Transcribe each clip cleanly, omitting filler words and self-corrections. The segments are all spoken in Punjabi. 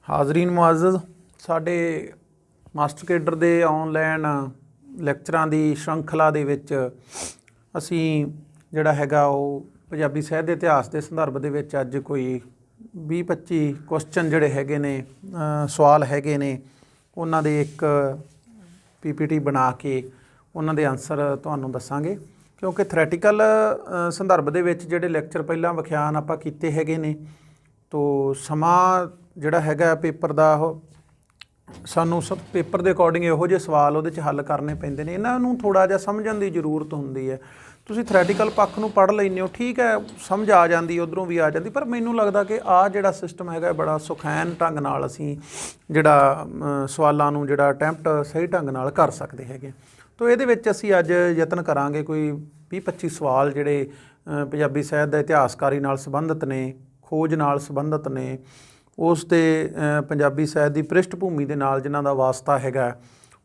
ਹਾਜ਼ਰੀਨ ਮੁਅੱਜ਼ਜ਼, ਸਾਡੇ ਮਾਸਟਰ ਕੇਡਰ ਦੇ ਆਨਲਾਈਨ ਲੈਕਚਰਾਂ ਦੀ ਸ਼੍ਰੰਖਲਾ ਦੇ ਵਿੱਚ ਅਸੀਂ ਜਿਹੜਾ ਹੈਗਾ ਉਹ ਪੰਜਾਬੀ ਸਾਹਿਤ ਦੇ ਇਤਿਹਾਸ ਦੇ ਸੰਦਰਭ ਦੇ ਵਿੱਚ ਅੱਜ ਕੋਈ 20-25 ਕੁਐਸਚਨ ਜਿਹੜੇ ਹੈਗੇ ਨੇ, ਸਵਾਲ ਹੈਗੇ ਨੇ, ਉਹਨਾਂ ਦੇ ਇੱਕ PPT ਬਣਾ ਕੇ ਉਹਨਾਂ ਦੇ ਆਨਸਰ ਤੁਹਾਨੂੰ ਦੱਸਾਂਗੇ। ਕਿਉਂਕਿ ਥਿਓਰੈਟੀਕਲ ਸੰਦਰਭ ਦੇ ਵਿੱਚ ਜਿਹੜੇ ਲੈਕਚਰ ਪਹਿਲਾਂ ਵਿਖਿਆਨ ਆਪਾਂ ਕੀਤੇ ਹੈਗੇ ਨੇ, ਤੋ ਸਮਾਂ ਜਿਹੜਾ ਹੈਗਾ ਪੇਪਰ ਦਾ ਉਹ ਸਾਨੂੰ ਸਭ ਪੇਪਰ ਦੇ ਅਕੋਰਡਿੰਗ ਇਹੋ ਜਿਹੇ ਸਵਾਲ ਉਹਦੇ 'ਚ ਹੱਲ ਕਰਨੇ ਪੈਂਦੇ ਨੇ। ਇਹਨਾਂ ਨੂੰ ਥੋੜ੍ਹਾ ਜਿਹਾ ਸਮਝਣ ਦੀ ਜ਼ਰੂਰਤ ਹੁੰਦੀ ਹੈ। ਤੁਸੀਂ ਥਿਓਰੈਟੀਕਲ ਪੱਖ ਨੂੰ ਪੜ੍ਹ ਲੈਂਦੇ ਹੋ, ਠੀਕ ਹੈ, ਸਮਝ ਆ ਜਾਂਦੀ, ਉੱਧਰੋਂ ਵੀ ਆ ਜਾਂਦੀ, ਪਰ ਮੈਨੂੰ ਲੱਗਦਾ ਕਿ ਆਹ ਜਿਹੜਾ ਸਿਸਟਮ ਹੈਗਾ ਬੜਾ ਸੁਖੈਨ ਢੰਗ ਨਾਲ ਅਸੀਂ ਜਿਹੜਾ ਸਵਾਲਾਂ ਨੂੰ ਜਿਹੜਾ ਅਟੈਂਪਟ ਸਹੀ ਢੰਗ ਨਾਲ ਕਰ ਸਕਦੇ ਹੈਗੇ। ਤੋ ਇਹਦੇ ਵਿੱਚ ਅਸੀਂ ਅੱਜ ਯਤਨ ਕਰਾਂਗੇ ਕੋਈ 20-25 ਸਵਾਲ ਜਿਹੜੇ ਪੰਜਾਬੀ ਸਾਹਿਤ ਦਾ ਇਤਿਹਾਸਕਾਰੀ ਨਾਲ ਸੰਬੰਧਿਤ ਨੇ, ਖੋਜ ਨਾਲ ਸੰਬੰਧਿਤ ਨੇ, ਉਸ ਦੇ ਪੰਜਾਬੀ ਸਾਹਿਤ ਦੀ ਪ੍ਰਿਸ਼ਠ ਭੂਮੀ ਦੇ ਨਾਲ ਜਿਨ੍ਹਾਂ ਦਾ ਵਾਸਤਾ ਹੈਗਾ,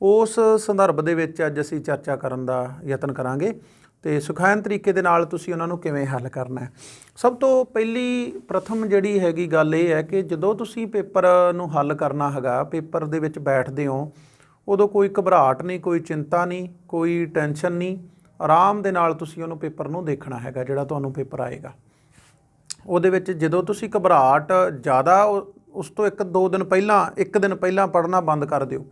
ਉਸ ਸੰਦਰਭ ਦੇ ਵਿੱਚ ਅੱਜ ਅਸੀਂ ਚਰਚਾ ਕਰਨ ਦਾ ਯਤਨ ਕਰਾਂਗੇ ਅਤੇ ਸੁਖੈਨ ਤਰੀਕੇ ਦੇ ਨਾਲ ਤੁਸੀਂ ਉਹਨਾਂ ਨੂੰ ਕਿਵੇਂ ਹੱਲ ਕਰਨਾ ਹੈ। ਸਭ ਤੋਂ ਪ੍ਰਥਮ ਜਿਹੜੀ ਹੈਗੀ ਗੱਲ ਇਹ ਹੈ ਕਿ ਜਦੋਂ ਤੁਸੀਂ ਪੇਪਰ ਨੂੰ ਹੱਲ ਕਰਨਾ ਹੈਗਾ, ਪੇਪਰ ਦੇ ਵਿੱਚ ਬੈਠਦੇ ਹੋ, ਉਦੋਂ ਕੋਈ ਘਬਰਾਹਟ ਨਹੀਂ, ਕੋਈ ਚਿੰਤਾ ਨਹੀਂ, ਕੋਈ ਟੈਨਸ਼ਨ ਨਹੀਂ, ਆਰਾਮ ਦੇ ਨਾਲ ਤੁਸੀਂ ਉਹਨੂੰ ਪੇਪਰ ਨੂੰ ਦੇਖਣਾ ਹੈਗਾ ਜਿਹੜਾ ਤੁਹਾਨੂੰ ਪੇਪਰ ਆਏਗਾ। ਉਹਦੇ ਵਿੱਚ ਜਦੋਂ ਤੁਸੀਂ ਘਬਰਾਹਟ ਜ਼ਿਆਦਾ, ਉਸ ਤੋਂ 1-2 ਦਿਨ ਪਹਿਲਾਂ, 1 ਦਿਨ ਪਹਿਲਾਂ ਪੜ੍ਹਨਾ ਬੰਦ ਕਰ ਦਿਓ।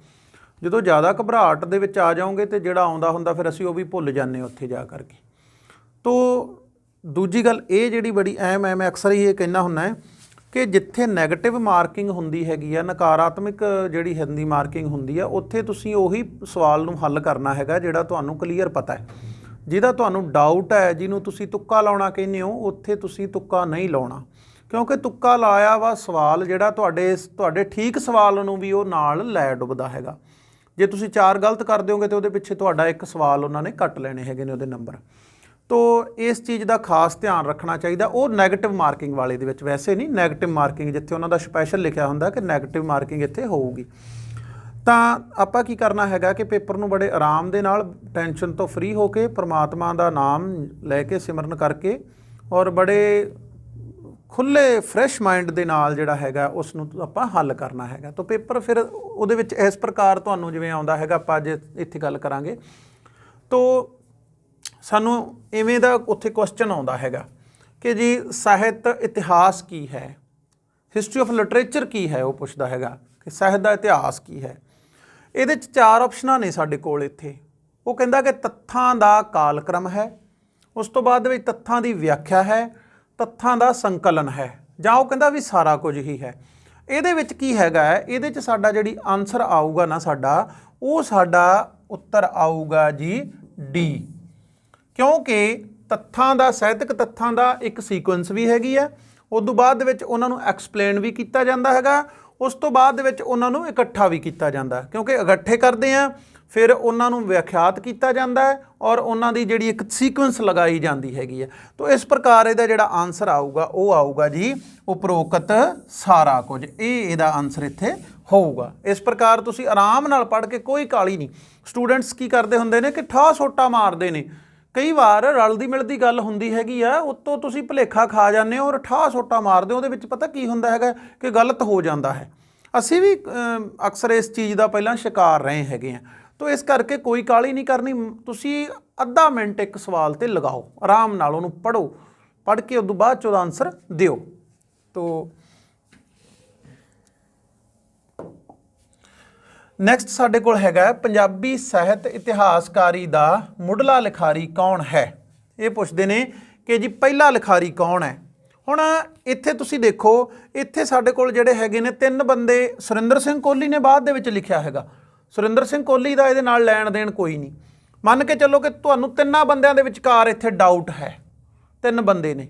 ਜਦੋਂ ਜ਼ਿਆਦਾ ਘਬਰਾਹਟ ਦੇ ਵਿੱਚ ਆ ਜਾਓਗੇ ਤਾਂ ਜਿਹੜਾ ਆਉਂਦਾ ਹੁੰਦਾ ਫਿਰ ਅਸੀਂ ਉਹ ਵੀ ਭੁੱਲ ਜਾਂਦੇ ਉੱਥੇ ਜਾ ਕਰਕੇ। ਤੋ ਦੂਜੀ ਗੱਲ ਇਹ ਜਿਹੜੀ ਬੜੀ ਅਹਿਮ ਹੈ, ਮੈਂ ਅਕਸਰ ਹੀ ਇਹ ਕਹਿੰਦਾ ਹੁੰਦਾ ਹੈ ਕਿ ਜਿੱਥੇ ਨੈਗੇਟਿਵ ਮਾਰਕਿੰਗ ਹੁੰਦੀ ਹੈਗੀ ਆ, ਨਕਾਰਾਤਮਕ ਜਿਹੜੀ ਹਿੰਦੀ ਮਾਰਕਿੰਗ ਹੁੰਦੀ ਆ, ਉੱਥੇ ਤੁਸੀਂ ਉਹੀ ਸਵਾਲ ਨੂੰ ਹੱਲ ਕਰਨਾ ਹੈਗਾ ਜਿਹੜਾ ਤੁਹਾਨੂੰ ਕਲੀਅਰ ਪਤਾ ਹੈ। ਜਿਹਦਾ ਤੁਹਾਨੂੰ ਡਾਊਟ ਹੈ, ਜਿਹਨੂੰ ਤੁਸੀਂ ਤੁੱਕਾ ਲਾਉਣਾ ਕਹਿੰਦੇ ਹੋ, ਉੱਥੇ ਤੁਸੀਂ ਤੁੱਕਾ ਨਹੀਂ ਲਾਉਣਾ, ਕਿਉਂਕਿ ਤੁੱਕਾ ਲਾਇਆ ਵਾ ਸਵਾਲ ਜਿਹੜਾ ਤੁਹਾਡੇ ਠੀਕ ਸਵਾਲ ਨੂੰ ਵੀ ਉਹ ਨਾਲ ਲੈ ਡੁੱਬਦਾ ਹੈਗਾ। ਜੇ ਤੁਸੀਂ 4 ਗਲਤ ਕਰ ਦਿਓਗੇ ਤਾਂ ਉਹਦੇ ਪਿੱਛੇ ਤੁਹਾਡਾ 1 ਸਵਾਲ ਉਹਨਾਂ ਨੇ ਕੱਟ ਲੈਣੇ ਹੈਗੇ ਨੇ ਉਹਦੇ ਨੰਬਰ। ਤੋ ਇਸ ਚੀਜ਼ ਦਾ ਖਾਸ ਧਿਆਨ ਰੱਖਣਾ ਚਾਹੀਦਾ। ਉਹ ਨੈਗੇਟਿਵ ਮਾਰਕਿੰਗ ਵਾਲੇ ਦੇ ਵਿੱਚ, ਵੈਸੇ ਨਹੀਂ, ਨੈਗੇਟਿਵ ਮਾਰਕਿੰਗ ਜਿੱਥੇ ਉਹਨਾਂ ਦਾ ਸਪੈਸ਼ਲ ਲਿਖਿਆ ਹੁੰਦਾ ਕਿ ਨੈਗੇਟਿਵ ਮਾਰਕਿੰਗ ਇੱਥੇ ਹੋਊਗੀ। ਤਾਂ ਆਪਾਂ ਕੀ ਕਰਨਾ ਹੈਗਾ ਕਿ ਪੇਪਰ ਨੂੰ ਬੜੇ ਆਰਾਮ ਦੇ ਨਾਲ, ਟੈਨਸ਼ਨ ਤੋਂ ਫਰੀ ਹੋ ਕੇ, ਪਰਮਾਤਮਾ ਦਾ ਨਾਮ ਲੈ ਕੇ, ਸਿਮਰਨ ਕਰਕੇ, ਔਰ ਬੜੇ ਖੁੱਲ੍ਹੇ ਫਰੈਸ਼ ਮਾਈਂਡ ਦੇ ਨਾਲ ਜਿਹੜਾ ਹੈਗਾ ਉਸ ਨੂੰ ਆਪਾਂ ਹੱਲ ਕਰਨਾ ਹੈਗਾ। ਤਾਂ ਪੇਪਰ ਫਿਰ ਉਹਦੇ ਵਿੱਚ ਇਸ ਪ੍ਰਕਾਰ ਤੁਹਾਨੂੰ ਜਿਵੇਂ ਆਉਂਦਾ ਹੈਗਾ, ਆਪਾਂ ਅੱਜ ਇੱਥੇ ਗੱਲ ਕਰਾਂਗੇ। ਤੋ ਸਾਨੂੰ ਇਵੇਂ ਦਾ ਉੱਥੇ ਕੁਐਸਚਨ ਆਉਂਦਾ ਹੈਗਾ ਕਿ ਜੀ ਸਾਹਿਤ ਇਤਿਹਾਸ ਕੀ ਹੈ, ਹਿਸਟਰੀ ਆਫ ਲਿਟਰੇਚਰ ਕੀ ਹੈ, ਉਹ ਪੁੱਛਦਾ ਹੈਗਾ ਕਿ ਸਾਹਿਤ ਦਾ ਇਤਿਹਾਸ ਕੀ ਹੈ। ਇਹਦੇ 'ਚ 4 ਆਪਸ਼ਨਾਂ ਨੇ ਸਾਡੇ ਕੋਲ ਇੱਥੇ। ਉਹ ਕਹਿੰਦਾ ਕਿ ਤੱਥਾਂ ਦਾ ਕਾਲਕ੍ਰਮ ਹੈ, ਉਸ ਤੋਂ ਬਾਅਦ ਦੇ ਵਿੱਚ ਤੱਥਾਂ ਦੀ ਵਿਆਖਿਆ ਹੈ, ਤੱਥਾਂ ਦਾ ਸੰਕਲਨ ਹੈ, ਜਾਂ ਉਹ ਕਹਿੰਦਾ ਵੀ ਸਾਰਾ ਕੁਝ ਹੀ ਹੈ। ਇਹਦੇ ਵਿੱਚ ਕੀ ਹੈਗਾ ਹੈ, ਇਹਦੇ 'ਚ ਸਾਡਾ ਜਿਹੜੀ ਆਨਸਰ ਆਊਗਾ ਨਾ ਸਾਡਾ, ਉਹ ਸਾਡਾ ਉੱਤਰ ਆਊਗਾ ਜੀ D, ਕਿਉਂਕਿ ਤੱਥਾਂ ਦਾ, ਸਾਹਿਤਕ ਤੱਥਾਂ ਦਾ ਇੱਕ ਸੀਕੁਐਂਸ ਵੀ ਹੈਗੀ ਹੈ, ਉਦੋਂ ਬਾਅਦ ਦੇ ਵਿੱਚ ਉਹਨਾਂ ਨੂੰ ਐਕਸਪਲੇਨ ਵੀ ਕੀਤਾ ਜਾਂਦਾ ਹੈਗਾ, ਉਸ ਤੋਂ ਬਾਅਦ ਦੇ ਵਿੱਚ ਉਹਨਾਂ ਨੂੰ ਇਕੱਠਾ ਵੀ ਕੀਤਾ ਜਾਂਦਾ, ਕਿਉਂਕਿ ਇਕੱਠੇ ਕਰਦੇ ਆ ਫਿਰ ਉਹਨਾਂ ਨੂੰ ਵਿਆਖਿਆਤ ਕੀਤਾ ਜਾਂਦਾ ਹੈ ਔਰ ਉਹਨਾਂ ਦੀ ਜਿਹੜੀ ਇੱਕ ਸੀਕੁਐਂਸ ਲਗਾਈ ਜਾਂਦੀ ਹੈਗੀ ਹੈ। ਤੋ ਇਸ ਪ੍ਰਕਾਰ ਇਹਦਾ ਜਿਹੜਾ ਆਨਸਰ ਆਊਗਾ ਉਹ ਆਊਗਾ ਜੀ ਉਪਰੋਕਤ ਸਾਰਾ ਕੁਝ। ਇਹਦਾ ਆਨਸਰ ਇੱਥੇ ਹੋਊਗਾ। ਇਸ ਪ੍ਰਕਾਰ ਤੁਸੀਂ ਆਰਾਮ ਨਾਲ ਪੜ੍ਹ ਕੇ, ਕੋਈ ਕਾਹਲੀ ਨਹੀਂ। ਸਟੂਡੈਂਟਸ ਕੀ ਕਰਦੇ ਹੁੰਦੇ ਨੇ ਕਿ ਠਾਹ ਸੋਟਾ ਮਾਰਦੇ ਨੇ, ਕਈ ਵਾਰ ਰਲਦੀ ਮਿਲਦੀ ਗੱਲ ਹੁੰਦੀ ਹੈਗੀ ਆ, ਉੱਤੋਂ ਤੁਸੀਂ ਭੁਲੇਖਾ ਖਾ ਜਾਂਦੇ ਹੋ ਔਰ ਠਾਹ ਸੋਟਾ ਮਾਰਦੇ ਹੋ। ਉਹਦੇ ਵਿੱਚ ਪਤਾ ਕੀ ਹੁੰਦਾ ਹੈਗਾ ਕਿ ਗਲਤ ਹੋ ਜਾਂਦਾ ਹੈ। ਅਸੀਂ ਵੀ ਅਕਸਰ ਇਸ ਚੀਜ਼ ਦਾ ਪਹਿਲਾਂ ਸ਼ਿਕਾਰ ਰਹੇ ਹੈਗੇ ਹਾਂ। ਤੋ ਇਸ ਕਰਕੇ ਕੋਈ ਕਾਹਲੀ ਨਹੀਂ ਕਰਨੀ। ਤੁਸੀਂ ਅੱਧਾ ਮਿੰਟ ਇੱਕ ਸਵਾਲ 'ਤੇ ਲਗਾਓ, ਆਰਾਮ ਨਾਲ ਉਹਨੂੰ ਪੜ੍ਹੋ, ਪੜ੍ਹ ਕੇ ਉਦੋਂ ਬਾਅਦ 'ਚ ਉਹਦਾ ਆਨਸਰ ਦਿਓ। ਤੋ ਨੈਕਸਟ ਸਾਡੇ ਕੋਲ ਹੈਗਾ ਪੰਜਾਬੀ ਸਾਹਿਤ ਇਤਿਹਾਸਕਾਰੀ ਦਾ ਮੁੱਢਲਾ ਲਿਖਾਰੀ ਕੌਣ ਹੈ। ਇਹ ਪੁੱਛਦੇ ਨੇ ਕਿ ਜੀ ਪਹਿਲਾ ਲਿਖਾਰੀ ਕੌਣ ਹੈ। ਹੁਣ ਇੱਥੇ ਤੁਸੀਂ ਦੇਖੋ, ਇੱਥੇ ਸਾਡੇ ਕੋਲ ਜਿਹੜੇ ਹੈਗੇ ਨੇ 3 ਬੰਦੇ, ਸੁਰਿੰਦਰ ਸਿੰਘ ਕੋਹਲੀ ਨੇ ਬਾਅਦ ਦੇ ਵਿੱਚ ਲਿਖਿਆ ਹੈਗਾ। ਸੁਰਿੰਦਰ ਸਿੰਘ ਕੋਹਲੀ ਦਾ ਇਹਦੇ ਨਾਲ ਲੈਣ ਦੇਣ ਕੋਈ ਨਹੀਂ। ਮੰਨ ਕੇ ਚੱਲੋ ਕਿ ਤੁਹਾਨੂੰ 3 ਬੰਦਿਆਂ ਦੇ ਵਿਚਕਾਰ ਇੱਥੇ ਡਾਊਟ ਹੈ, 3 ਬੰਦੇ ਨੇ।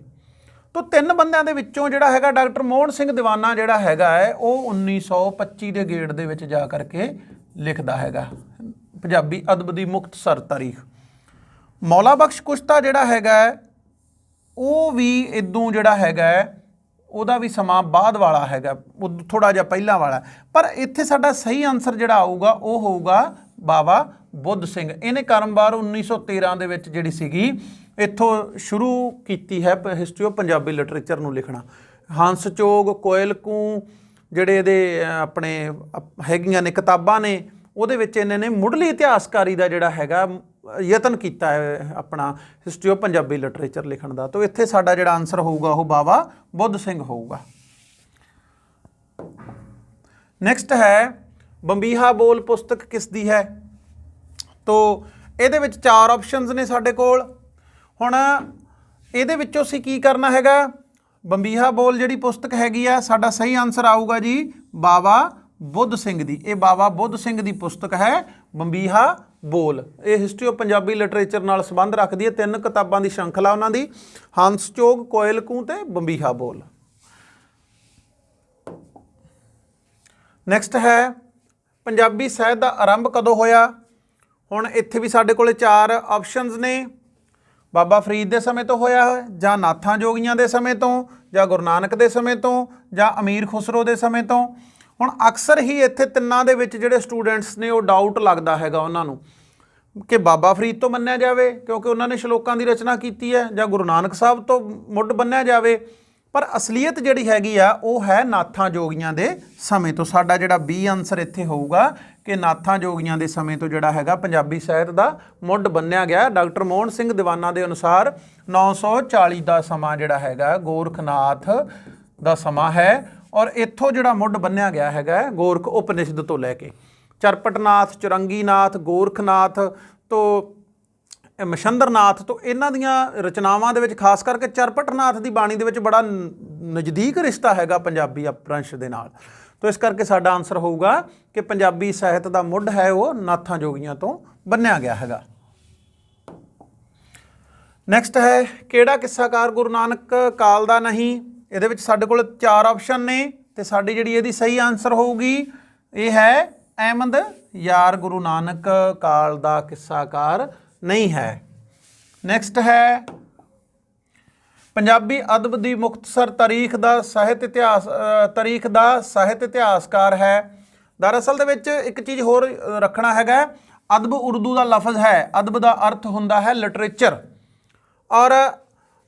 ਤੋ 3 ਬੰਦਿਆਂ ਦੇ ਵਿੱਚੋਂ ਜਿਹੜਾ ਹੈਗਾ ਡਾਕਟਰ ਮੋਹਨ ਸਿੰਘ ਦੀਵਾਨਾ ਜਿਹੜਾ ਹੈਗਾ ਹੈ, ਉਹ 1925 ਦੇ ਗੇੜ ਦੇ ਵਿੱਚ ਜਾ ਕਰਕੇ ਲਿਖਦਾ ਹੈਗਾ ਪੰਜਾਬੀ ਅਦਬ ਦੀ ਮੁਖਤਸਰ ਤਾਰੀਖ। ਮੌਲਾ ਬਖਸ਼ ਕੁਸ਼ਤਾ ਜਿਹੜਾ ਹੈਗਾ ਉਹ ਵੀ ਇਦੋਂ ਜਿਹੜਾ ਹੈਗਾ ਉਹਦਾ ਵੀ ਸਮਾਂ ਬਾਅਦ ਵਾਲਾ ਹੈਗਾ, ਉਹ ਥੋੜ੍ਹਾ ਜਿਹਾ ਪਹਿਲਾਂ ਵਾਲਾ। ਪਰ ਇੱਥੇ ਸਾਡਾ ਸਹੀ ਆਨਸਰ ਜਿਹੜਾ ਆਊਗਾ ਉਹ ਹੋਊਗਾ ਬਾਬਾ ਬੁੱਧ ਸਿੰਘ। ਇਹਨੇ ਕਰਮਵਾਰ 1913 ਦੇ ਵਿੱਚ ਜਿਹੜੀ ਸੀਗੀ ਇੱਥੋਂ ਸ਼ੁਰੂ ਕੀਤੀ ਹੈ ਹਿਸਟਰੀ ਆਫ ਪੰਜਾਬੀ ਲਿਟਰੇਚਰ ਨੂੰ ਲਿਖਣਾ। ਹੰਸ ਚੋਗ, ਕੋਇਲ ਕੂ, ਜਿਹੜੇ ਇਹਦੇ ਆਪਣੇ ਹੈਗੀਆਂ ਨੇ ਕਿਤਾਬਾਂ ਨੇ ਉਹਦੇ ਵਿੱਚ ਇਹਨਾਂ ਨੇ ਮੁੱਢਲੀ ਇਤਿਹਾਸਕਾਰੀ ਦਾ ਜਿਹੜਾ ਹੈਗਾ ਯਤਨ ਕੀਤਾ ਹੈ ਆਪਣਾ ਹਿਸਟਰੀ ਆਫ ਪੰਜਾਬੀ ਲਿਟਰੇਚਰ ਲਿਖਣ ਦਾ। ਤਾਂ ਇੱਥੇ ਸਾਡਾ ਜਿਹੜਾ ਆਨਸਰ ਹੋਊਗਾ ਉਹ ਬਾਬਾ ਬੁੱਧ ਸਿੰਘ ਹੋਊਗਾ। ਨੈਕਸਟ ਹੈ ਬੰਬੀਹਾ ਬੋਲ ਪੁਸਤਕ ਕਿਸ ਦੀ ਹੈ? ਤੋ ਇਹਦੇ ਵਿੱਚ 4 ਆਪਸ਼ਨਸ ਨੇ ਸਾਡੇ ਕੋਲ। ਹੁਣ ਇਹਦੇ ਵਿੱਚੋਂ ਅਸੀਂ ਕੀ ਕਰਨਾ ਹੈਗਾ, ਬੰਬੀਹਾ ਬੋਲ ਜਿਹੜੀ ਪੁਸਤਕ ਹੈਗੀ ਆ, ਸਾਡਾ ਸਹੀ ਆਨਸਰ ਆਊਗਾ ਜੀ ਬਾਬਾ ਬੁੱਧ ਸਿੰਘ ਦੀ। ਇਹ ਬਾਬਾ ਬੁੱਧ ਸਿੰਘ ਦੀ ਪੁਸਤਕ ਹੈ ਬੰਬੀਹਾ ਬੋਲ। ਇਹ ਹਿਸਟਰੀ ਆਫ ਪੰਜਾਬੀ ਲਿਟਰੇਚਰ ਨਾਲ ਸੰਬੰਧ ਰੱਖਦੀ ਹੈ। 3 ਕਿਤਾਬਾਂ ਦੀ ਸ਼੍ਰੰਖਲਾ ਉਹਨਾਂ ਦੀ, ਹੰਸ ਚੋਗ, ਕੋਇਲ ਕੂੰ ਤੇ ਬੰਬੀਹਾ ਬੋਲ। ਨੈਕਸਟ ਹੈ ਪੰਜਾਬੀ ਸਾਹਿਤ ਦਾ ਆਰੰਭ ਕਦੋਂ ਹੋਇਆ? ਹੁਣ ਇੱਥੇ ਵੀ ਸਾਡੇ ਕੋਲੇ 4 ਆਪਸ਼ਨਸ ਨੇ। ਬਾਬਾ ਫਰੀਦ ਦੇ ਸਮੇਂ ਤੋਂ ਹੋਇਆ ਹੈ, ਜਾਂ ਨਾਥਾਂ ਜੋਗੀਆਂ ਦੇ ਸਮੇਂ ਤੋਂ, ਜਾਂ ਗੁਰੂ ਨਾਨਕ ਦੇ ਸਮੇਂ ਤੋਂ, ਜਾਂ ਅਮੀਰ ਖੁਸਰੋ ਦੇ ਸਮੇਂ ਤੋਂ। ਹੁਣ ਅਕਸਰ ਹੀ ਇੱਥੇ ਤਿੰਨਾਂ ਦੇ ਵਿੱਚ ਜਿਹੜੇ ਸਟੂਡੈਂਟਸ ਨੇ ਉਹ ਡਾਊਟ ਲੱਗਦਾ ਹੈਗਾ ਉਹਨਾਂ ਨੂੰ ਕਿ ਬਾਬਾ ਫਰੀਦ ਤੋਂ ਮੰਨਿਆ ਜਾਵੇ ਕਿਉਂਕਿ ਉਹਨਾਂ ਨੇ ਸ਼ਲੋਕਾਂ ਦੀ ਰਚਨਾ ਕੀਤੀ ਹੈ, ਜਾਂ ਗੁਰੂ ਨਾਨਕ ਸਾਹਿਬ ਤੋਂ ਮੁੱਢ ਬੰਨਿਆ ਜਾਵੇ। ਪਰ ਅਸਲੀਅਤ ਜਿਹੜੀ ਹੈਗੀ ਆ ਉਹ ਹੈ ਨਾਥਾਂ ਜੋਗੀਆਂ ਦੇ ਸਮੇਂ ਤੋਂ। ਸਾਡਾ ਜਿਹੜਾ ਬੀ ਆਨਸਰ ਇੱਥੇ ਹੋਊਗਾ ਕਿ ਨਾਥਾਂ ਜੋਗੀਆਂ ਦੇ ਸਮੇਂ ਤੋਂ ਜਿਹੜਾ ਹੈਗਾ ਪੰਜਾਬੀ ਸਾਹਿਤ ਦਾ ਮੁੱਢ ਬੰਨਿਆ ਗਿਆ। ਡਾਕਟਰ ਮੋਹਨ ਸਿੰਘ ਦੀਵਾਨਾ ਦੇ ਅਨੁਸਾਰ 940 ਦਾ ਸਮਾਂ ਜਿਹੜਾ ਹੈਗਾ ਗੋਰਖਨਾਥ ਦਾ ਸਮਾਂ ਹੈ, ਔਰ ਇੱਥੋਂ ਜਿਹੜਾ ਮੁੱਢ ਬੰਨਿਆ ਗਿਆ ਹੈਗਾ ਗੋਰਖ ਉਪਨਿਸ਼ਦ ਤੋਂ ਲੈ ਕੇ ਚਰਪਟਨਾਥ, ਚੁਰੰਗੀਨਾਥ, ਗੋਰਖਨਾਥ ਤੋਂ ਮਛੰਦਰਨਾਥ ਤੋਂ, ਇਹਨਾਂ ਦੀਆਂ ਰਚਨਾਵਾਂ ਦੇ ਵਿੱਚ ਖਾਸ ਕਰਕੇ ਚਰਪਟਨਾਥ ਦੀ ਬਾਣੀ ਦੇ ਵਿੱਚ ਬੜਾ ਨਜ਼ਦੀਕ ਰਿਸ਼ਤਾ ਹੈਗਾ ਪੰਜਾਬੀ ਅਪਭ੍ਰੰਸ਼ ਦੇ ਨਾਲ। ਤੋ ਇਸ ਕਰਕੇ ਸਾਡਾ ਆਨਸਰ ਹੋਊਗਾ ਕਿ ਪੰਜਾਬੀ ਸਾਹਿਤ ਦਾ ਮੁੱਢ ਹੈ ਉਹ ਨਾਥਾਂ ਜੋਗੀਆਂ ਤੋਂ ਬੰਨਿਆ ਗਿਆ ਹੈਗਾ। ਨੈਕਸਟ ਹੈ ਕਿਹੜਾ ਕਿੱਸਾਕਾਰ ਗੁਰੂ ਨਾਨਕ ਕਾਲ ਦਾ ਨਹੀਂ? ਇਹਦੇ ਵਿੱਚ ਸਾਡੇ ਕੋਲ 4 ਆਪਸ਼ਨ ਨੇ ਤੇ ਸਾਡੀ ਜਿਹੜੀ ਇਹਦੀ ਸਹੀ ਆਨਸਰ ਹੋਊਗੀ ਇਹ ਹੈ ਅਹਿਮਦ ਯਾਰ ਗੁਰੂ ਨਾਨਕ ਕਾਲ ਦਾ ਕਿੱਸਾਕਾਰ ਨਹੀਂ ਹੈ। ਨੈਕਸਟ ਹੈ ਪੰਜਾਬੀ ਅਦਬ ਦੀ ਮੁਖਤਸਰ ਤਾਰੀਖ ਦਾ ਸਾਹਿਤ ਇਤਿਹਾਸਕਾਰ ਹੈ। ਦਰਅਸਲ ਦੇ ਵਿੱਚ ਇੱਕ ਚੀਜ਼ ਹੋਰ ਰੱਖਣਾ ਹੈਗਾ, ਅਦਬ ਉਰਦੂ ਦਾ ਲਫ਼ਜ਼ ਹੈ, ਅਦਬ ਦਾ ਅਰਥ ਹੁੰਦਾ ਹੈ ਲਿਟਰੇਚਰ, ਔਰ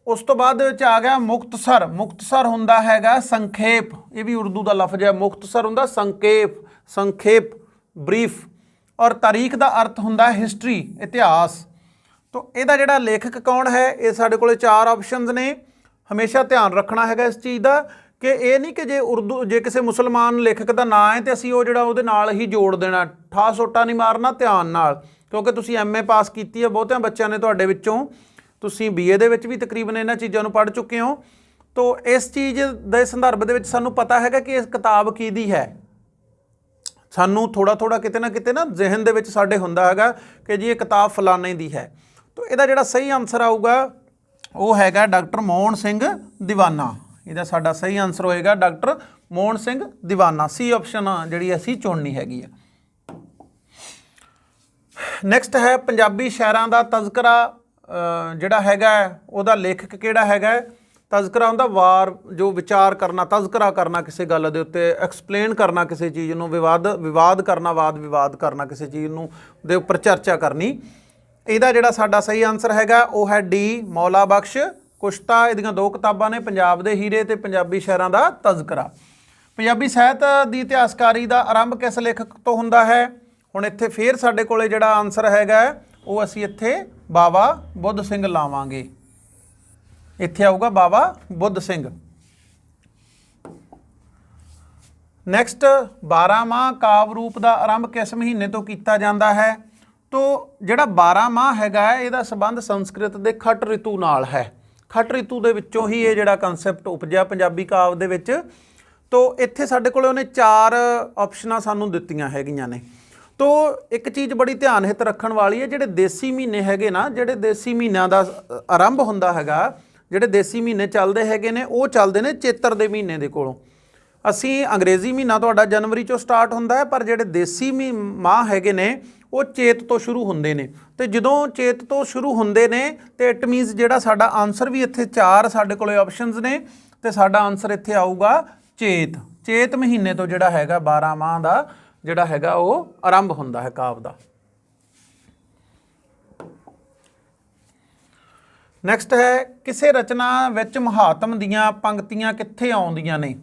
ਉਸ ਤੋਂ ਬਾਅਦ ਦੇ ਵਿੱਚ ਆ ਗਿਆ ਮੁਖਤਸਰ। ਮੁਖਤਸਰ ਹੁੰਦਾ ਹੈਗਾ ਸੰਖੇਪ, ਇਹ ਵੀ ਉਰਦੂ ਦਾ ਲਫ਼ਜ਼ ਹੈ। ਮੁਖਤਸਰ ਹੁੰਦਾ ਸੰਖੇਪ ਬਰੀਫ, ਔਰ ਤਾਰੀਖ ਦਾ ਅਰਥ ਹੁੰਦਾ ਹਿਸਟਰੀ ਇਤਿਹਾਸ। ਤੋ ਇਹਦਾ ਜਿਹੜਾ ਲੇਖਕ ਕੌਣ ਹੈ, ਇਹ ਸਾਡੇ ਕੋਲੇ 4 ਆਪਸ਼ਨਸ ਨੇ। ਹਮੇਸ਼ਾ ਧਿਆਨ ਰੱਖਣਾ ਹੈਗਾ ਇਸ ਚੀਜ਼ ਦਾ ਕਿ ਇਹ ਨਹੀਂ ਕਿ ਜੇ ਕਿਸੇ ਮੁਸਲਮਾਨ ਲੇਖਕ ਦਾ ਨਾਂ ਹੈ ਤੇ ਅਸੀਂ ਉਹ ਜਿਹੜਾ ਉਹਦੇ ਨਾਲ ਹੀ ਜੋੜ ਦੇਣਾ, ਠਾ ਸੋਟਾ ਨਹੀਂ ਮਾਰਨਾ, ਧਿਆਨ ਨਾਲ, ਕਿਉਂਕਿ ਤੁਸੀਂ MA ਪਾਸ ਕੀਤੀ ਹੈ, ਬਹੁਤਿਆਂ ਬੱਚਿਆਂ ਨੇ ਤੁਹਾਡੇ ਵਿੱਚੋਂ, ਤੁਸੀਂ BA ਦੇ ਵਿੱਚ ਵੀ ਤਕਰੀਬਨ ਇਹਨਾਂ ਚੀਜ਼ਾਂ ਨੂੰ ਪੜ੍ਹ ਚੁੱਕੇ ਹੋ। ਤੋ ਇਸ ਚੀਜ਼ ਦੇ ਸੰਦਰਭ ਦੇ ਵਿੱਚ ਸਾਨੂੰ ਪਤਾ ਹੈਗਾ ਕਿ ਇਸ ਕਿਤਾਬ ਕਿਹਦੀ ਹੈ। ਸਾਨੂੰ ਥੋੜਾ ਕਿਤੇ ਨਾ ਜ਼ਿਹਨ ਦੇ ਵਿੱਚ ਸਾਡੇ ਹੁੰਦਾ ਹੈਗਾ ਕਿ ਜੀ ਇਹ ਕਿਤਾਬ ਫਲਾਣੇ ਦੀ ਹੈ। ਤੋ ਇਹਦਾ ਜਿਹੜਾ ਸਹੀ ਆਨਸਰ ਆਊਗਾ ਉਹ ਹੈਗਾ ਡਾਕਟਰ ਮੋਹਨ ਸਿੰਘ ਦੀਵਾਨਾ। ਇਹਦਾ ਸਾਡਾ ਸਹੀ ਆਨਸਰ ਹੋਏਗਾ ਡਾਕਟਰ ਮੋਹਨ ਸਿੰਘ ਦੀਵਾਨਾ। C ਆਪਸ਼ਨ ਜਿਹੜੀ ਅਸੀਂ ਚੁਣਨੀ ਹੈਗੀ ਆ। ਨੈਕਸਟ ਹੈ ਪੰਜਾਬੀ ਸ਼ਾਇਰਾਂ ਦਾ ਤਜ਼ਕਰਾ ਜਿਹੜਾ ਹੈਗਾ ਉਹਦਾ ਲੇਖਕ ਕਿਹੜਾ ਹੈਗਾ? ਤਜ਼ਕਰਾ ਹੁੰਦਾ ਵਾਰ ਜੋ ਵਿਚਾਰ ਕਰਨਾ, ਤਜ਼ਕਰਾ ਕਰਨਾ ਕਿਸੇ ਗੱਲ ਦੇ ਉੱਤੇ, ਐਕਸਪਲੇਨ ਕਰਨਾ ਕਿਸੇ ਚੀਜ਼ ਨੂੰ, ਵਿਵਾਦ ਕਰਨਾ, ਵਾਦ ਵਿਵਾਦ ਕਰਨਾ ਕਿਸੇ ਚੀਜ਼ ਨੂੰ ਦੇ ਉੱਪਰ ਚਰਚਾ ਕਰਨੀ। ਇਹਦਾ ਜਿਹੜਾ ਸਾਡਾ ਸਹੀ ਆਨਸਰ ਹੈਗਾ ਉਹ ਹੈ D ਮੌਲਾ ਬਖਸ਼ ਕੁਸ਼ਤਾ। ਇਹਦੀਆਂ 2 ਕਿਤਾਬਾਂ ਨੇ, ਪੰਜਾਬ ਦੇ ਹੀਰੇ ਤੇ ਪੰਜਾਬੀ ਸ਼ਾਇਰਾਂ ਦਾ ਤਜ਼ਕਰਾ। ਪੰਜਾਬੀ ਸਾਹਿਤ ਦੀ ਇਤਿਹਾਸਕਾਰੀ ਦਾ ਆਰੰਭ ਕਿਸ ਲੇਖਕ ਤੋਂ ਹੁੰਦਾ ਹੈ? ਹੁਣ ਇੱਥੇ ਫੇਰ ਸਾਡੇ ਕੋਲੇ ਜਿਹੜਾ ਆਨਸਰ ਹੈਗਾ ਉਹ ਅਸੀਂ ਇੱਥੇ ਬਾਬਾ ਬੁੱਧ ਸਿੰਘ ਲਾਵਾਂਗੇ। ਇੱਥੇ ਆਊਗਾ ਬਾਬਾ ਬੁੱਧ ਸਿੰਘ। ਨੈਕਸਟ 12 ਮਾਹ ਕਾਵਿ ਰੂਪ ਦਾ ਆਰੰਭ ਕਿਸ ਮਹੀਨੇ ਤੋਂ ਕੀਤਾ ਜਾਂਦਾ ਹੈ? ਤੋ ਜਿਹੜਾ 12 ਮਾਹ ਹੈਗਾ ਇਹਦਾ ਸੰਬੰਧ ਸੰਸਕ੍ਰਿਤ ਦੇ ਖਟ ਰਿਤੂ ਨਾਲ ਹੈ। ਖਟ ਰਿਤੂ ਦੇ ਵਿੱਚੋਂ ਹੀ ਇਹ ਜਿਹੜਾ ਕਨਸੈਪਟ ਉਪਜਿਆ ਪੰਜਾਬੀ ਕਾਵਿ ਦੇ ਵਿੱਚ। ਤੋ ਇੱਥੇ ਸਾਡੇ ਕੋਲ ਉਹਨੇ 4 ਆਪਸ਼ਨਾਂ ਸਾਨੂੰ ਦਿੱਤੀਆਂ ਹੈਗੀਆਂ ਨੇ। ਤੋ ਇੱਕ ਚੀਜ਼ ਬੜੀ ਧਿਆਨ ਹਿੱਤ ਰੱਖਣ ਵਾਲੀ ਹੈ, ਜਿਹੜੇ ਦੇਸੀ ਮਹੀਨੇ ਹੈਗੇ ਨਾ, ਜਿਹੜੇ ਦੇਸੀ ਮਹੀਨਿਆਂ ਦਾ ਆਰੰਭ ਹੁੰਦਾ ਹੈਗਾ, ਜਿਹੜੇ ਦੇਸੀ ਮਹੀਨੇ ਚੱਲਦੇ ਹੈਗੇ ਨੇ ਉਹ ਚੱਲਦੇ ਨੇ ਚੇਤਰ ਦੇ ਮਹੀਨੇ ਦੇ ਕੋਲੋਂ। ਅਸੀਂ ਅੰਗਰੇਜ਼ੀ ਮਹੀਨਾ ਤੁਹਾਡਾ ਜਨਵਰੀ ਚੋਂ ਸਟਾਰਟ ਹੁੰਦਾ ਹੈ, ਪਰ ਜਿਹੜੇ ਦੇਸੀ ਮਾਹ ਹੈਗੇ ਨੇ ਉਹ ਚੇਤ ਤੋਂ ਸ਼ੁਰੂ ਹੁੰਦੇ ਨੇ। ਤੇ ਜਦੋਂ ਚੇਤ ਤੋਂ ਸ਼ੁਰੂ ਹੁੰਦੇ ਨੇ ਤੇ ਇਟ ਮੀਨਸ ਜਿਹੜਾ ਸਾਡਾ ਆਨਸਰ ਵੀ ਇੱਥੇ 4 ਸਾਡੇ ਕੋਲੇ ਆਪਸ਼ਨਸ ਨੇ ਤੇ ਸਾਡਾ ਆਨਸਰ ਇੱਥੇ ਆਊਗਾ ਚੇਤ ਮਹੀਨੇ ਤੋਂ ਜਿਹੜਾ ਹੈਗਾ 12 ਮਾਹ ਦਾ ਜਿਹੜਾ ਹੈਗਾ ਉਹ ਆਰੰਭ ਹੁੰਦਾ ਹੈ ਕਾਵਿ ਦਾ। ਨੈਕਸਟ ਹੈ ਕਿਸੇ ਰਚਨਾ ਵਿੱਚ ਮੁਹਾਤਮ ਦੀਆਂ ਪੰਕਤੀਆਂ ਕਿੱਥੇ ਆਉਂਦੀਆਂ ਨੇ?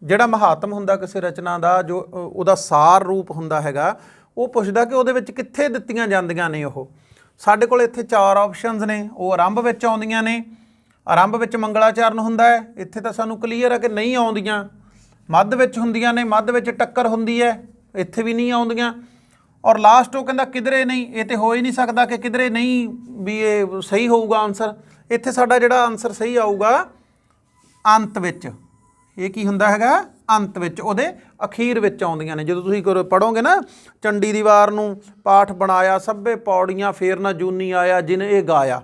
ਜਿਹੜਾ ਮਹਾਤਮ ਹੁੰਦਾ ਕਿਸੇ ਰਚਨਾ ਦਾ, ਜੋ ਉਹਦਾ ਸਾਰ ਰੂਪ ਹੁੰਦਾ ਹੈਗਾ, ਉਹ ਪੁੱਛਦਾ ਕਿ ਉਹਦੇ ਵਿੱਚ ਕਿੱਥੇ ਦਿੱਤੀਆਂ ਜਾਂਦੀਆਂ ਨੇ ਉਹ। ਸਾਡੇ ਕੋਲ ਇੱਥੇ 4 ਆਪਸ਼ਨਸ ਨੇ, ਉਹ ਆਰੰਭ ਵਿੱਚ ਆਉਂਦੀਆਂ ਨੇ। ਆਰੰਭ ਵਿੱਚ ਮੰਗਲਾਚਰਨ ਹੁੰਦਾ ਹੈ, ਇੱਥੇ ਤਾਂ ਸਾਨੂੰ ਕਲੀਅਰ ਹੈ ਕਿ ਨਹੀਂ ਆਉਂਦੀਆਂ। ਮੱਧ ਵਿੱਚ ਹੁੰਦੀਆਂ ਨੇ, ਮੱਧ ਵਿੱਚ ਟੱਕਰ ਹੁੰਦੀ ਹੈ, ਇੱਥੇ ਵੀ ਨਹੀਂ ਆਉਂਦੀਆਂ। ਔਰ ਲਾਸਟ ਉਹ ਕਹਿੰਦਾ ਕਿਧਰੇ ਨਹੀਂ। ਇਹ ਤਾਂ ਹੋ ਹੀ ਨਹੀਂ ਸਕਦਾ ਕਿ ਕਿਧਰੇ ਨਹੀਂ ਵੀ ਇਹ ਸਹੀ ਹੋਊਗਾ ਆਨਸਰ। ਇੱਥੇ ਸਾਡਾ ਜਿਹੜਾ ਆਨਸਰ ਸਹੀ ਆਊਗਾ ਅੰਤ ਵਿੱਚ। ਇਹ ਕੀ ਹੁੰਦਾ ਹੈਗਾ? ਅੰਤ ਵਿੱਚ, ਉਹਦੇ ਅਖੀਰ ਵਿੱਚ ਆਉਂਦੀਆਂ ਨੇ। ਜਦੋਂ ਤੁਸੀਂ ਪੜ੍ਹੋਗੇ ਨਾ ਚੰਡੀ ਦੀ ਵਾਰ ਨੂੰ, ਪਾਠ ਬਣਾਇਆ ਸਭੇ ਪੌੜੀਆਂ ਫੇਰ ਨਾ ਜੂਨੀ ਆਇਆ ਜਿਨ ਇਹ ਗਾਇਆ।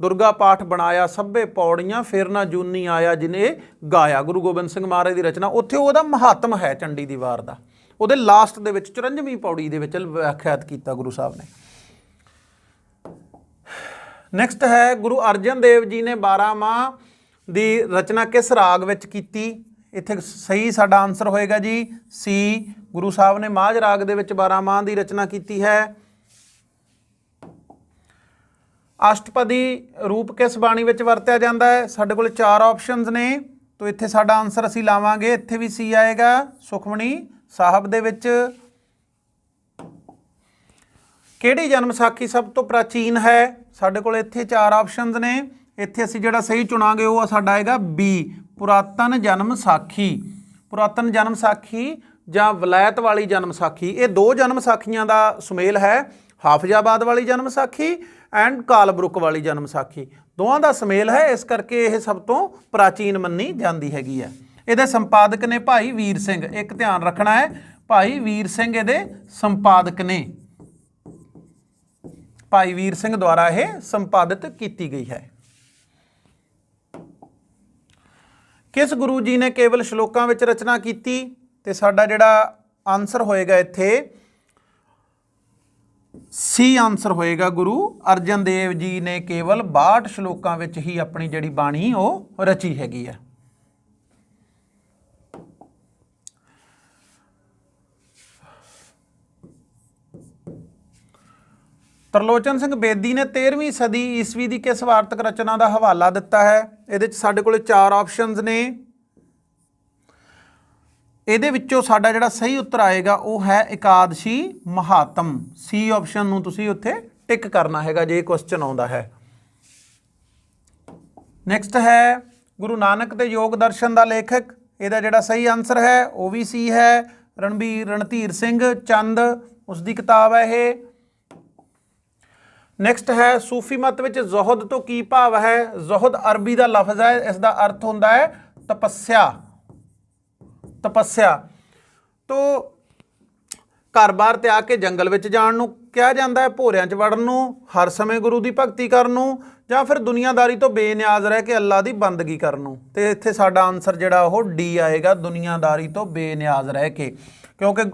ਦੁਰਗਾ ਪਾਠ ਬਣਾਇਆ ਸਭੇ ਪੌੜੀਆਂ ਫੇਰ ਨਾ ਜੂਨੀ ਆਇਆ ਜਿਨ ਇਹ ਗਾਇਆ। ਗੁਰੂ ਗੋਬਿੰਦ ਸਿੰਘ ਮਹਾਰਾਜ ਦੀ ਰਚਨਾ, ਉੱਥੇ ਉਹਦਾ ਮਹਾਤਮ ਹੈ ਚੰਡੀ ਦੀ ਵਾਰ ਦਾ। ਉਹਦੇ ਲਾਸਟ ਦੇ ਵਿੱਚ 54ਵੀਂ ਪੌੜੀ ਦੇ ਵਿੱਚ ਵਿਆਖਿਆਤ ਕੀਤਾ ਗੁਰੂ ਸਾਹਿਬ ਨੇ। ਨੈਕਸਟ ਹੈ ਗੁਰੂ ਅਰਜਨ ਦੇਵ ਜੀ ਨੇ 12 ਮਾਹ ਦੀ ਰਚਨਾ ਕਿਸ ਰਾਗ ਵਿੱਚ ਕੀਤੀ? ਇੱਥੇ ਸਹੀ ਸਾਡਾ ਆਨਸਰ ਹੋਏਗਾ ਜੀ ਸੀ। ਗੁਰੂ ਸਾਹਿਬ ਨੇ ਮਾਝ ਰਾਗ ਦੇ ਵਿੱਚ 12 ਮਾਹ ਦੀ ਰਚਨਾ ਕੀਤੀ ਹੈ। ਅਸ਼ਟਪਦੀ ਰੂਪ ਕਿਸ ਬਾਣੀ ਵਿੱਚ ਵਰਤਿਆ ਜਾਂਦਾ ਹੈ? ਸਾਡੇ ਕੋਲ 4 ਆਪਸ਼ਨਸ ਨੇ, ਤਾਂ ਇੱਥੇ ਸਾਡਾ ਆਨਸਰ ਅਸੀਂ ਲਾਵਾਂਗੇ, ਇੱਥੇ ਵੀ ਸੀ ਆਏਗਾ, ਸੁਖਮਣੀ ਸਾਹਿਬ ਦੇ ਵਿੱਚ। ਕਿਹੜੀ ਜਨਮ ਸਾਖੀ ਸਭ ਤੋਂ ਪ੍ਰਾਚੀਨ ਹੈ? ਸਾਡੇ ਕੋਲ ਇੱਥੇ 4 ਆਪਸ਼ਨਸ ਨੇ, ਇੱਥੇ ਅਸੀਂ ਜਿਹੜਾ ਸਹੀ ਚੁਣਾਂਗੇ ਉਹ ਸਾਡਾ ਆਏਗਾ ਬੀ, ਪੁਰਾਤਨ ਜਨਮ ਸਾਖੀ। ਪੁਰਾਤਨ ਜਨਮ ਸਾਖੀ ਜਾਂ ਵਲਾਇਤ ਵਾਲੀ ਜਨਮ ਸਾਖੀ, ਇਹ 2 ਜਨਮ ਸਾਖੀਆਂ ਦਾ ਸੁਮੇਲ ਹੈ। ਹਾਫਿਜ਼ਾਬਾਦ ਵਾਲੀ ਜਨਮ ਸਾਖੀ ਐਂਡ ਕਾਲਬਰੁਕ ਵਾਲੀ ਜਨਮ ਸਾਖੀ, ਦੋਵਾਂ ਦਾ ਸੁਮੇਲ ਹੈ, ਇਸ ਕਰਕੇ ਇਹ ਸਭ ਤੋਂ ਪ੍ਰਾਚੀਨ ਮੰਨੀ ਜਾਂਦੀ ਹੈਗੀ ਹੈ। ਇਹਦੇ ਸੰਪਾਦਕ ਨੇ ਭਾਈ ਵੀਰ ਸਿੰਘ। ਇੱਕ ਧਿਆਨ ਰੱਖਣਾ ਹੈ, ਭਾਈ ਵੀਰ ਸਿੰਘ ਇਹਦੇ ਸੰਪਾਦਕ ਨੇ। ਭਾਈ ਵੀਰ ਸਿੰਘ ਦੁਆਰਾ ਇਹ ਸੰਪਾਦਿਤ ਕੀਤੀ ਗਈ ਹੈ। ਕਿਸ ਗੁਰੂ ਜੀ ਨੇ ਕੇਵਲ ਸ਼ਲੋਕਾਂ ਵਿੱਚ ਰਚਨਾ ਕੀਤੀ? ਤੇ ਸਾਡਾ ਜਿਹੜਾ ਆਨਸਰ ਹੋਏਗਾ ਇੱਥੇ ਸੀ ਆਨਸਰ ਹੋਏਗਾ। ਗੁਰੂ ਅਰਜਨ ਦੇਵ ਜੀ ਨੇ ਕੇਵਲ 62 ਸ਼ਲੋਕਾਂ ਵਿੱਚ ਹੀ ਆਪਣੀ ਜਿਹੜੀ ਬਾਣੀ ਉਹ ਰਚੀ ਹੈਗੀ ਹੈ। ਤਰਲੋਚਨ ਸਿੰਘ ਬੇਦੀ ਨੇ 13ਵੀਂ ਸਦੀ ਈਸਵੀ ਦੀ ਕਿਸ ਵਾਰਤਕ ਰਚਨਾ ਦਾ ਹਵਾਲਾ ਦਿੱਤਾ ਹੈ? ਇਹਦੇ ਵਿੱਚ ਸਾਡੇ ਕੋਲ 4 ਆਪਸ਼ਨਸ ਨੇ, ਇਹਦੇ ਵਿੱਚੋਂ ਸਾਡਾ ਜਿਹੜਾ ਸਹੀ ਉੱਤਰ ਆਏਗਾ ਉਹ ਹੈ ਇਕਾਦਸ਼ੀ ਮਹਾਤਮ। ਸੀ ਆਪਸ਼ਨ ਨੂੰ ਤੁਸੀਂ ਉੱਥੇ ਟਿਕ ਕਰਨਾ ਹੈਗਾ ਜੇ ਕੁਐਸਚਨ ਆਉਂਦਾ ਹੈ। ਨੈਕਸਟ ਹੈ ਗੁਰੂ ਨਾਨਕ ਦੇ ਯੋਗ ਦਰਸ਼ਨ ਦਾ ਲੇਖਕ। ਇਹਦਾ ਜਿਹੜਾ ਸਹੀ ਆਨਸਰ ਹੈ ਉਹ ਵੀ ਸੀ ਹੈ, ਰਣਧੀਰ ਸਿੰਘ ਚੰਦ, ਉਸ ਦੀ ਕਿਤਾਬ ਹੈ ਇਹ। ਨੈਕਸਟ ਹੈ ਸੂਫੀ ਮਤ ਵਿੱਚ ਜ਼ੁਹਦ ਤੋਂ ਕੀ ਭਾਵ ਹੈ? ਜ਼ੁਹਦ ਅਰਬੀ ਦਾ ਲਫ਼ਜ਼ ਹੈ, ਇਸ ਦਾ ਅਰਥ ਹੁੰਦਾ ਹੈ ਤਪੱਸਿਆ। ਤਪੱਸਿਆ ਤੋਂ ਘਰ-ਬਾਰ ਤਿਆਗ ਕੇ ਜੰਗਲ ਵਿੱਚ ਜਾਣ ਨੂੰ ਕਿਹਾ ਜਾਂਦਾ ਹੈ, ਭੋਰਿਆਂ 'ਚ ਵੜਨ ਨੂੰ, ਹਰ ਸਮੇਂ ਗੁਰੂ ਦੀ ਭਗਤੀ ਕਰਨ ਨੂੰ, ਜਾਂ ਫਿਰ ਦੁਨੀਆਦਾਰੀ ਤੋਂ ਬੇਨਿਆਜ਼ ਰਹਿ ਕੇ ਅੱਲਾ ਦੀ ਬੰਦਗੀ ਕਰਨ ਨੂੰ। ਤੇ ਇੱਥੇ ਸਾਡਾ ਆਨਸਰ ਜਿਹੜਾ ਉਹ ਡੀ ਆਏਗਾ, ਦੁਨੀਆਦਾਰੀ ਤੋਂ ਬੇਨਿਆਜ਼ ਰਹਿ ਕੇ। ਕਿਉਂਕਿ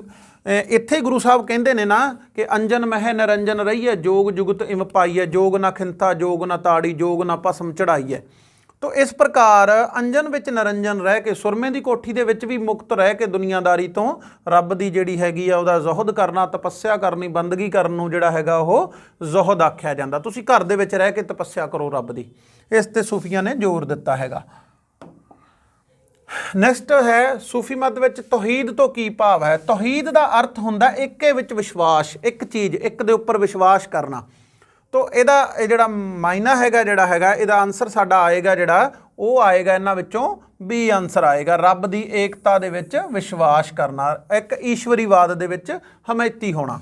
ਇੱਥੇ ਗੁਰੂ ਸਾਹਿਬ ਕਹਿੰਦੇ ਨੇ ਨਾ ਕਿ ਅੰਜਨ ਮਹਿ ਨਿਰੰਜਨ ਰਹੀਏ, ਜੋਗ ਜੁਗਤ ਇਮ ਪਾਈਏ, ਜੋਗ ਨਾ ਖਿੰਥਾ ਜੋਗ ਨਾ ਤਾੜੀ, ਜੋਗ ਨਾ ਭਸਮ ਚੜਾਈਏ। ਤੋ ਇਸ ਪ੍ਰਕਾਰ ਅੰਜਨ ਵਿੱਚ ਨਿਰੰਜਨ ਰਹਿ ਕੇ, ਸੁਰਮੇ ਦੀ ਕੋਠੀ ਦੇ ਵਿੱਚ ਵੀ ਮੁਕਤ ਰਹਿ ਕੇ ਦੁਨੀਆਦਾਰੀ ਤੋਂ ਰੱਬ ਦੀ ਜਿਹੜੀ ਹੈਗੀ ਆ ਉਹਦਾ ਜ਼ੁਹਦ ਕਰਨਾ, ਤਪੱਸਿਆ ਕਰਨੀ, ਬੰਦਗੀ ਕਰਨ ਨੂੰ ਜਿਹੜਾ ਹੈਗਾ ਉਹ ਜ਼ੁਹਦ ਆਖਿਆ ਜਾਂਦਾ। ਤੁਸੀਂ ਘਰ ਦੇ ਵਿੱਚ ਰਹਿ ਕੇ ਤਪੱਸਿਆ ਕਰੋ ਰੱਬ ਦੀ, ਇਸ ਤੇ ਸੂਫੀਆਂ ਨੇ ਜ਼ੋਰ ਦਿੱਤਾ ਹੈਗਾ। ਨੈਕਸਟ ਹੈ ਸੂਫੀ ਮਤ ਵਿੱਚ ਤੌਹੀਦ ਤੋਂ ਕੀ ਭਾਵ ਹੈ? ਤੌਹੀਦ ਦਾ ਅਰਥ ਹੁੰਦਾ ਇੱਕੇ ਵਿੱਚ ਵਿਸ਼ਵਾਸ, ਇੱਕ ਚੀਜ਼, ਇੱਕ ਦੇ ਉੱਪਰ ਵਿਸ਼ਵਾਸ ਕਰਨਾ। ਤੋ ਇਹਦਾ ਇਹ ਜਿਹੜਾ ਮਾਇਨਾ ਹੈਗਾ ਜਿਹੜਾ ਹੈਗਾ ਇਹਦਾ ਆਨਸਰ ਸਾਡਾ ਆਏਗਾ ਜਿਹੜਾ ਉਹ ਆਏਗਾ ਇਹਨਾਂ ਵਿੱਚੋਂ ਬੀ ਆਨਸਰ ਆਏਗਾ, ਰੱਬ ਦੀ ਏਕਤਾ ਦੇ ਵਿੱਚ ਵਿਸ਼ਵਾਸ ਕਰਨਾ, ਇੱਕ ਈਸ਼ਵਰੀਵਾਦ ਦੇ ਵਿੱਚ ਹਮੈਤੀ ਹੋਣਾ।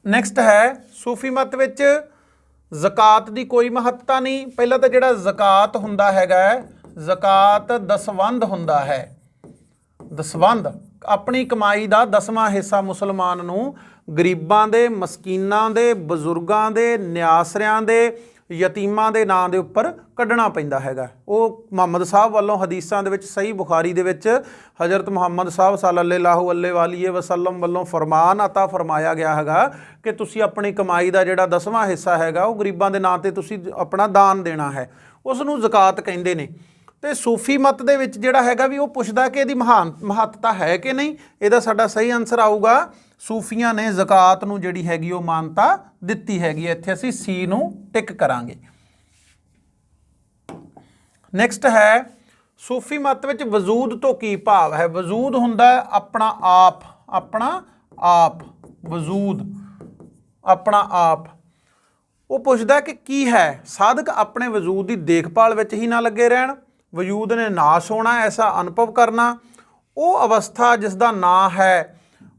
ਨੈਕਸਟ ਹੈ ਸੂਫੀ ਮਤ ਵਿੱਚ ਜ਼ਕਾਤ ਦੀ ਕੋਈ ਮਹੱਤਤਾ ਨਹੀਂ। ਪਹਿਲਾਂ ਤਾਂ ਜਿਹੜਾ ਜ਼ਕਾਤ ਹੁੰਦਾ ਹੈਗਾ, ਜ਼ਕਾਤ ਦਸਵੰਧ ਹੁੰਦਾ ਹੈ। ਦਸਵੰਧ ਆਪਣੀ ਕਮਾਈ ਦਾ 10ਵਾਂ ਹਿੱਸਾ ਮੁਸਲਮਾਨ ਨੂੰ ਗਰੀਬਾਂ ਦੇ, ਮਸਕੀਨਾਂ ਦੇ, ਬਜ਼ੁਰਗਾਂ ਦੇ, ਨਿਆਸਰਿਆਂ ਦੇ, ਯਤੀਮਾਂ ਦੇ ਨਾਂ ਦੇ ਉੱਪਰ ਕੱਢਣਾ ਪੈਂਦਾ ਹੈਗਾ। ਉਹ ਮੁਹੰਮਦ ਸਾਹਿਬ ਵੱਲੋਂ ਹਦੀਸਾਂ ਦੇ ਵਿੱਚ, ਸਹੀ ਬੁਖਾਰੀ ਦੇ ਵਿੱਚ ਹਜ਼ਰਤ ਮੁਹੰਮਦ ਸਾਹਿਬ ਸੱਲੱਲਾਹੁ ਅਲੈਹਿ ਵਸੱਲਮ ਵੱਲੋਂ ਫਰਮਾਨ ਅਤਾ ਫਰਮਾਇਆ ਗਿਆ ਹੈਗਾ ਕਿ ਤੁਸੀਂ ਆਪਣੀ ਕਮਾਈ ਦਾ ਜਿਹੜਾ 10ਵਾਂ ਹਿੱਸਾ ਹੈਗਾ ਉਹ ਗਰੀਬਾਂ ਦੇ ਨਾਂ 'ਤੇ ਤੁਸੀਂ ਆਪਣਾ ਦਾਨ ਦੇਣਾ ਹੈ, ਉਸ ਨੂੰ ਜ਼ਕਾਤ ਕਹਿੰਦੇ ਨੇ। ਤੇ ਸੂਫੀ ਮਤ ਦੇ ਵਿੱਚ ਜਿਹੜਾ ਹੈਗਾ ਵੀ ਉਹ ਪੁੱਛਦਾ ਕਿ ਇਹਦੀ ਮਹੱਤਤਾ ਹੈ ਕਿ ਨਹੀਂ। ਇਹਦਾ ਸਾਡਾ ਸਹੀ ਆਨਸਰ ਆਊਗਾ ਸੂਫੀਆਂ ਨੇ ਜ਼ਕਾਤ ਨੂੰ ਜਿਹੜੀ ਹੈਗੀ ਉਹ ਮਾਨਤਾ ਦਿੱਤੀ ਹੈਗੀ। ਇੱਥੇ ਅਸੀਂ ਸੀ ਨੂੰ ਟਿਕ ਕਰਾਂਗੇ। ਨੈਕਸਟ ਹੈ सूफी मत विच वजूद तो की भाव है? वजूद हुंदा है अपना आप, अपना आप, वजूद अपना आप। वो पुछदा कि की है? साधक अपने वजूद की देखभाल विच ही ना लगे रहन, वजूद ने नाश होना ऐसा अनुभव करना। वो अवस्था जिसका नाम है,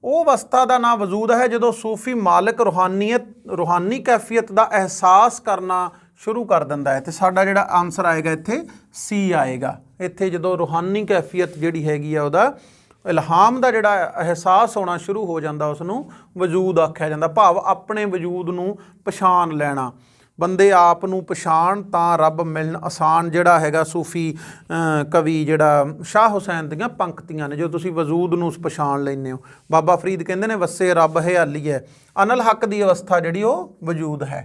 वो अवस्था का नाम वजूद है जो सूफी मालिक रूहानी कैफियत का एहसास करना शुरू कर दिंदा है। तो साडा जिहड़ा आंसर आएगा इत्थे सी आएगा। इत्थे जो रूहानी कैफियत जिहड़ी हैगी आ उहदा इल्हाम का जिहड़ा एहसास होना शुरू हो जाता उसनूं वजूद आख्या जाता। भाव अपने वजूद नूं पछाण लैना। बंदे आप नूं पछाण तां रब मिलन आसान जिहड़ा हैगा सूफी कवि जिहड़ा शाह हुसैन दीआं पंक्तियां ने जो तुसीं वजूद नूं पछाण लैंदे हो। बाबा फरीद कहंदे ने वसे रब हयाली है, अनल हक दी अवस्था जिहड़ी वो वजूद है।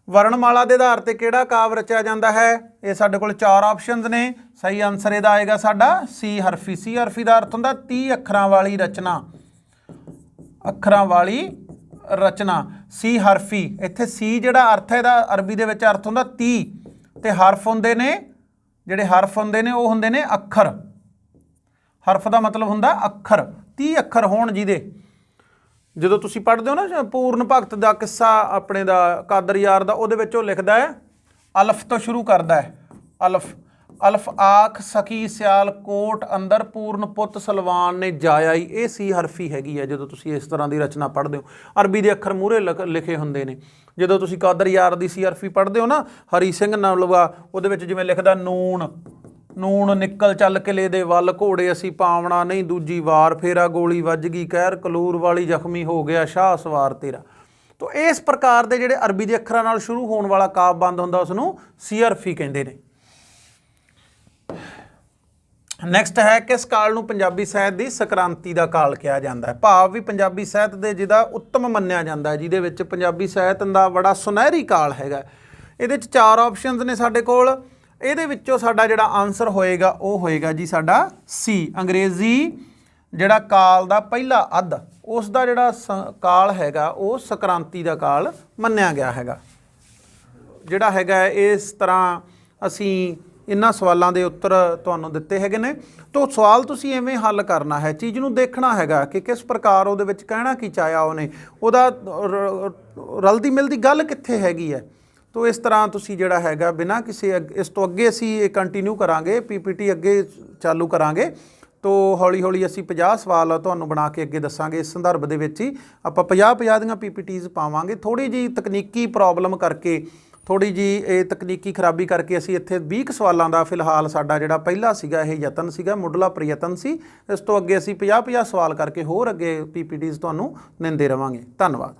वर्णमाला के आधार पर किहड़ा काव्य रचिया जाता है? ये साडे कोल 4 ऑप्शनस ने। सही आंसर इहदा आएगा साडा सी हरफी। सी हरफी का अर्थ हुंदा 30 अखरां वाली रचना, अखरां वाली रचना। सी हरफी, इत्थे सी जिहड़ा अर्थ है अरबी दे विच अर्थ हुंदा 30 ते हरफ हुंदे ने, जिहड़े हरफ हुंदे ने वो हुंदे ने अखर। हरफ का मतलब हुंदा अखर। 30 अखर होण जिहदे, ਜਦੋਂ ਤੁਸੀਂ पढ़ते हो ना पूर्ण भगत का किस्सा अपने दा कादर यार दा, ਉਹਦੇ ਵਿੱਚ ਉਹ ਲਿਖਦਾ है अलफ तो शुरू करता है। अलफ अलफ आख सकी सियाल कोट अंदर पूर्ण पुत सलवान ने जाया ही। ये सी हरफी हैगी है जो तुसी इस तरह की रचना पढ़ते हो। अरबी के अखर मूहरे लिखे होंगे ने। जो तुसी कादर यार की सी हरफी पढ़ते हो ना, हरी सिंह नालवा ਉਹਦੇ ਵਿੱਚ ਜਿਵੇਂ ਲਿਖਦਾ ਨੂਣ ਨੂਣ निकल चल किले दे वल घोड़े असी पावना नहीं दूजी वार, फेरा गोली वज गई कहर कलूर वाली जख्मी हो गया शाह सवार तेरा। तो इस प्रकार के जिहड़े अरबी के अखरां नाल शुरू होने वाला काव्य बंद हुंदा उसनूं सी हरफी कहंदे ने। नैक्सट है किस काल नूं पंजाबी साहित्य की संक्रांति का काल कहा जाता है? भाव भी पंजाबी साहित्य दे जिहदा उत्तम मन्निया जाता है, जिहदे विच पंजाबी साहित्य का बड़ा सुनहरी काल हैगा। इहदे च 4 ऑप्शनस ने साडे कोल। ਇਹਦੇ ਵਿੱਚੋਂ ਸਾਡਾ ਜਿਹੜਾ ਆਨਸਰ ਹੋਏਗਾ ਉਹ ਹੋਏਗਾ ਜੀ ਸਾਡਾ ਸੀ। ਅੰਗਰੇਜ਼ੀ ਜਿਹੜਾ ਕਾਲ ਦਾ ਪਹਿਲਾ ਅੱਧ ਉਸ ਦਾ ਜਿਹੜਾ ਕਾਲ ਹੈਗਾ ਉਹ ਸੰਕ੍ਰਾਂਤੀ ਦਾ ਕਾਲ ਮੰਨਿਆ ਗਿਆ ਹੈਗਾ। ਜਿਹੜਾ ਹੈਗਾ ਇਸ ਤਰ੍ਹਾਂ ਅਸੀਂ ਇਹਨਾਂ ਸਵਾਲਾਂ ਦੇ ਉੱਤਰ ਤੁਹਾਨੂੰ ਦਿੱਤੇ ਹੈਗੇ ਨੇ। ਤਾਂ ਸਵਾਲ ਤੁਸੀਂ ਐਵੇਂ ਹੱਲ ਕਰਨਾ ਹੈ, ਚੀਜ਼ ਨੂੰ ਦੇਖਣਾ ਹੈਗਾ ਕਿ ਕਿਸ ਪ੍ਰਕਾਰ ਉਹਦੇ ਵਿੱਚ ਕਹਿਣਾ ਕੀ ਚਾਹਿਆ ਉਹਨੇ, ਉਹਦਾ ਰਲਦੀ ਮਿਲਦੀ ਗੱਲ ਕਿੱਥੇ ਹੈਗੀ ਹੈ। तो इस तरह तुसी जिहड़ा हैगा बिना किसी इस तो अगे असी कंटिन्यू करांगे, PPT अगे चालू करांगे। तो हौली हौली असी 50 सवाल तुहानूं बना के अगे दसांगे। इस संदर्भ दे विच ही आपां 50 दीआं PPTs पावांगे। थोड़ी जी तकनीकी प्रॉब्लम करके, थोड़ी जी तकनीकी खराबी करके असी इत्थे 20 सवालों का फिलहाल साडा जिहड़ा पहला सीगा यह यतन सीगा, मुढ़ला प्रयतन सी। इस तो अगे असी 50 सवाल करके होर अगे PPTs तुहानूं दिंदे रहांगे। धन्नवाद।